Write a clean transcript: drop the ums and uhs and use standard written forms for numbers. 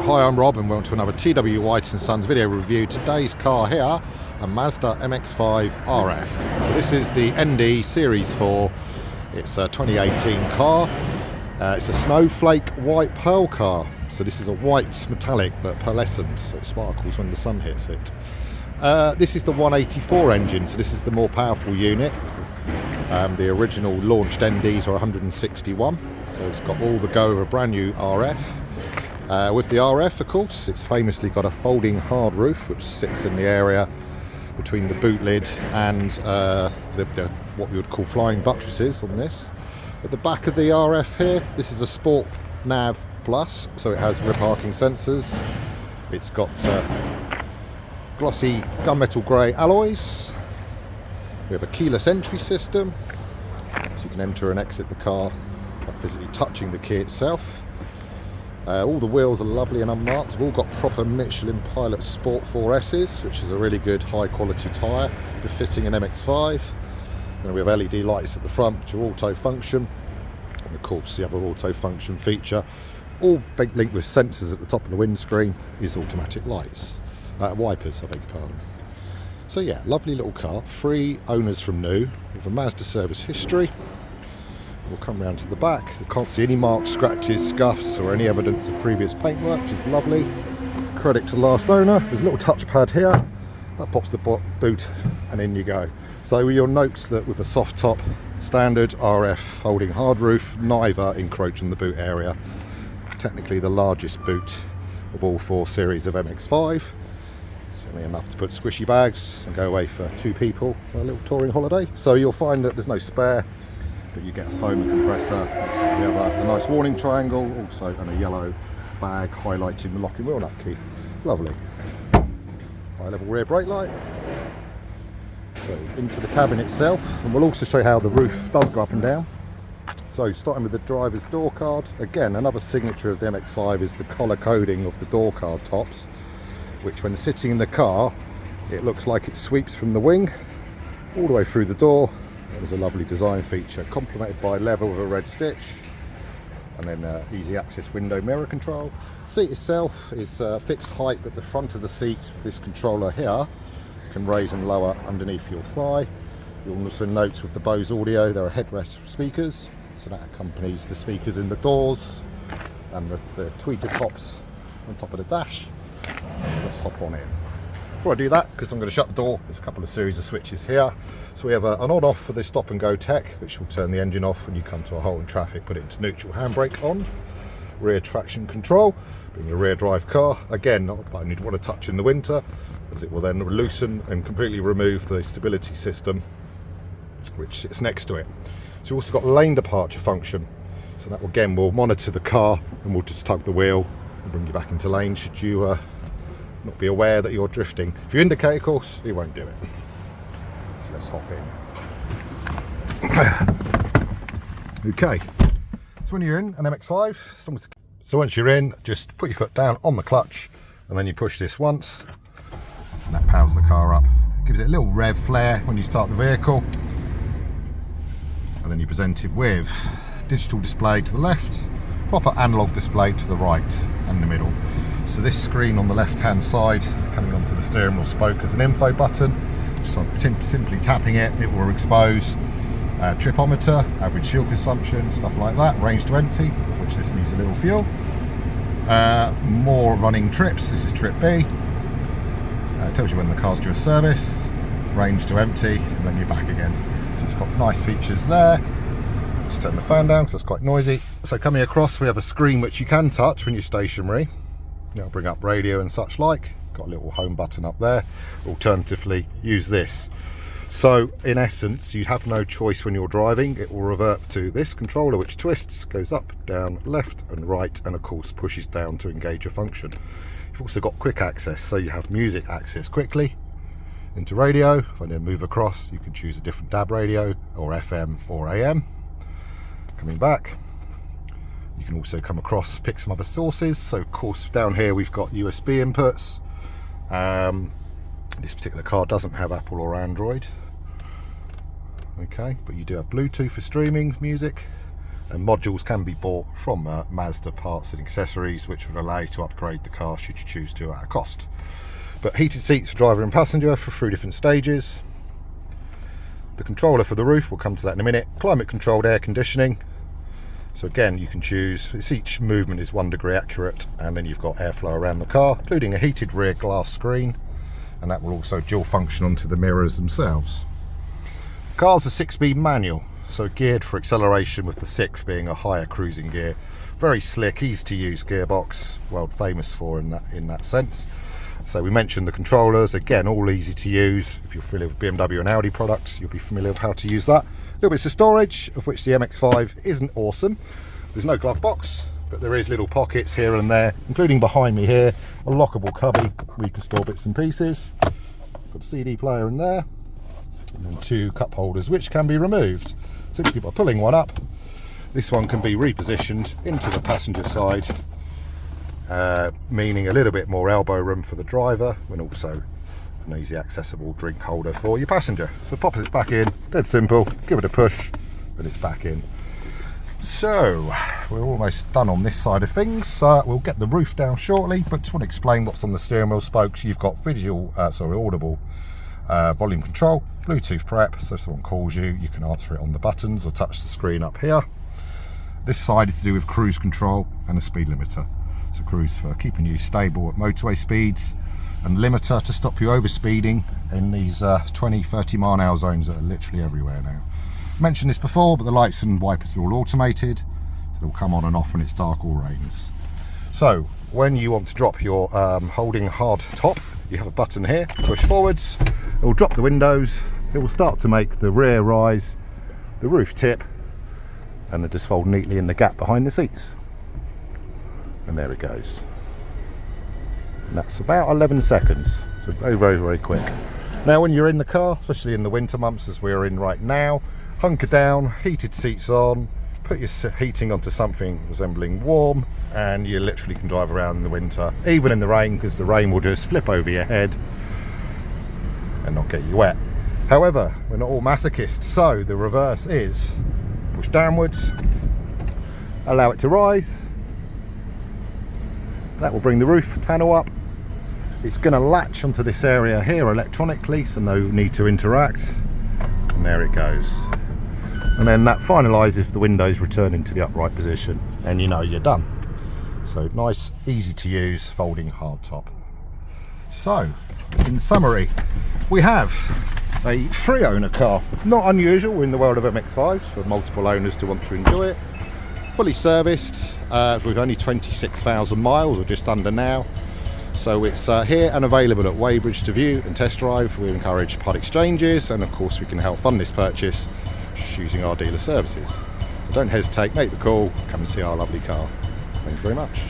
Hi, I'm Rob and welcome to another TW White & Sons video review. Today's car here, a Mazda MX-5 RF. So this is the ND Series 4. It's a 2018 car. It's a Snowflake white pearl car. So this is a white metallic but pearlescent, so it sparkles when the sun hits it. This is the 184 engine, so this is the more powerful unit. The original launched NDs are 161, so it's got all the go of a brand new RF. With the RF, of course, it's famously got a folding hard roof which sits in the area between the boot lid and what we would call flying buttresses on this. At the back of the RF here, this is a Sport Nav Plus, so it has rear parking sensors. It's got glossy gunmetal grey alloys. We have a keyless entry system, so you can enter and exit the car by physically touching the key itself. All the wheels are lovely and unmarked. They've all got proper Michelin Pilot Sport 4S's, which is a really good high quality tyre befitting an MX-5. And we have LED lights at the front which are auto function, and of course the other auto function feature, all linked with sensors at the top of the windscreen, is automatic lights, wipers, I beg your pardon. So yeah, lovely little car, 3 owners from new, with a Mazda service history. We'll come round to the back. You can't see any marks, scratches, scuffs or any evidence of previous paintwork, which is lovely. Credit to the last owner. There's a little touchpad here that pops the boot and in you go. So you'll note that with a soft top, standard RF folding hard roof, neither encroach on the boot area. Technically the largest boot of all 4 series of MX-5. Certainly enough to put squishy bags and go away for 2 people on a little touring holiday. So you'll find that there's no spare, but you get a foam compressor. We have a nice warning triangle also, and a yellow bag highlighting the locking wheel nut key. Lovely. High level rear brake light. So into the cabin itself, and we'll also show you how the roof does go up and down. So starting with the driver's door card, again another signature of the MX-5 is the colour coding of the door card tops, which when sitting in the car it looks like it sweeps from the wing all the way through the door. There's a lovely design feature complemented by leather with a red stitch, and then easy access window mirror control. Seat itself is fixed height, but the front of the seat, this controller here, can raise and lower underneath your thigh. You'll also note with the Bose audio there are headrest speakers, so that accompanies the speakers in the doors and the tweeter tops on top of the dash. So let's hop on in. Before I do that, because I'm going to shut the door, there's a couple of series of switches here. So we have an on-off for the stop and go tech, which will turn the engine off when you come to a halt in traffic, put it into neutral, handbrake on. Rear traction control, being a rear drive car, again not a button you'd want to touch in the winter, as it will then loosen and completely remove the stability system which sits next to it. So we've also got lane departure function, so that again will monitor the car and we'll just tug the wheel and bring you back into lane should you not be aware that you're drifting. If you indicate, of course, it won't do it. So let's hop in. Okay, so when you're in an MX-5, so once you're in, just put your foot down on the clutch and then you push this once and that powers the car up. It gives it a little rev flare when you start the vehicle, and then you present it with digital display to the left, proper analog display to the right and the middle. So this screen on the left hand side coming onto the steering wheel spoke as an info button. Just simply tapping it, it will expose tripometer, average fuel consumption, stuff like that, range to empty, of which this needs a little fuel. More running trips, this is trip B. Tells you when the car's due a service, range to empty, and then you're back again. So it's got nice features there. Let's turn the fan down because it's quite noisy. So coming across we have a screen which you can touch when you're stationary. It'll bring up radio and such like. Got a little home button up there. Alternatively, use this. So in essence, you have no choice when you're driving. It will revert to this controller which twists, goes up, down, left and right, and of course pushes down to engage a function. You've also got quick access, so you have music access quickly into radio. If I then move across, you can choose a different DAB radio or FM or AM. Coming back, you can also come across, pick some other sources. So of course down here we've got USB inputs. This particular car doesn't have Apple or Android, okay, but you do have Bluetooth for streaming music, And modules can be bought from Mazda Parts and Accessories, which would allow you to upgrade the car should you choose to at a cost. But heated seats for driver and passenger for 3 different stages. The controller for the roof, we'll come to that in a minute. Climate controlled air conditioning. So again, you can choose, each movement is 1 degree accurate, and then you've got airflow around the car, including a heated rear glass screen, and that will also dual function onto the mirrors themselves. The car's a 6-speed manual, so geared for acceleration, with the 6th being a higher cruising gear. Very slick, easy to use gearbox, world famous for in that sense. So we mentioned the controllers, again, all easy to use. If you're familiar with BMW and Audi products, you'll be familiar with how to use that. Little bits of storage, of which the MX-5 isn't awesome. There's no glove box, but there is little pockets here and there, including behind me here, a lockable cubby where you can store bits and pieces. Got a CD player in there, and then 2 cup holders which can be removed simply by pulling one up. This one can be repositioned into the passenger side, meaning a little bit more elbow room for the driver, and also an easy accessible drink holder for your passenger. So pop it back in, dead simple, give it a push and it's back in. So we're almost done on this side of things. We'll get the roof down shortly, but just want to explain what's on the steering wheel spokes. You've got audible volume control, Bluetooth prep, so if someone calls you, you can answer it on the buttons or touch the screen up here. This side is to do with cruise control and a speed limiter. So cruise for keeping you stable at motorway speeds, and limiter to stop you over speeding in these 20-30 mile an hour zones that are literally everywhere now. I mentioned this before, but the lights and wipers are all automated, so they'll come on and off when it's dark or rains. So when you want to drop your holding hard top, you have a button here, push forwards, it will drop the windows, it will start to make the rear rise, the roof tip, and it just fold neatly in the gap behind the seats. And there it goes. And that's about 11 seconds, so very, very, very quick. Now when you're in the car, especially in the winter months as we're in right now, hunker down, heated seats on, put your heating onto something resembling warm, and you literally can drive around in the winter, even in the rain, because the rain will just flip over your head and not get you wet. However, we're not all masochists, so the reverse is push downwards, allow it to rise. That will bring the roof panel up. It's going to latch onto this area here electronically, so no need to interact. And there it goes. And then that finalises the windows returning to the upright position, and you know you're done. So nice, easy to use, folding hardtop. So, in summary, we have a 3-owner car. Not unusual in the world of MX-5s for multiple owners to want to enjoy it. Fully serviced, with only 26,000 miles, or just under now. So it's here and available at Weybridge to view and test drive. We encourage part exchanges, and of course we can help fund this purchase using our dealer services. So don't hesitate, make the call, come and see our lovely car. Thank you very much.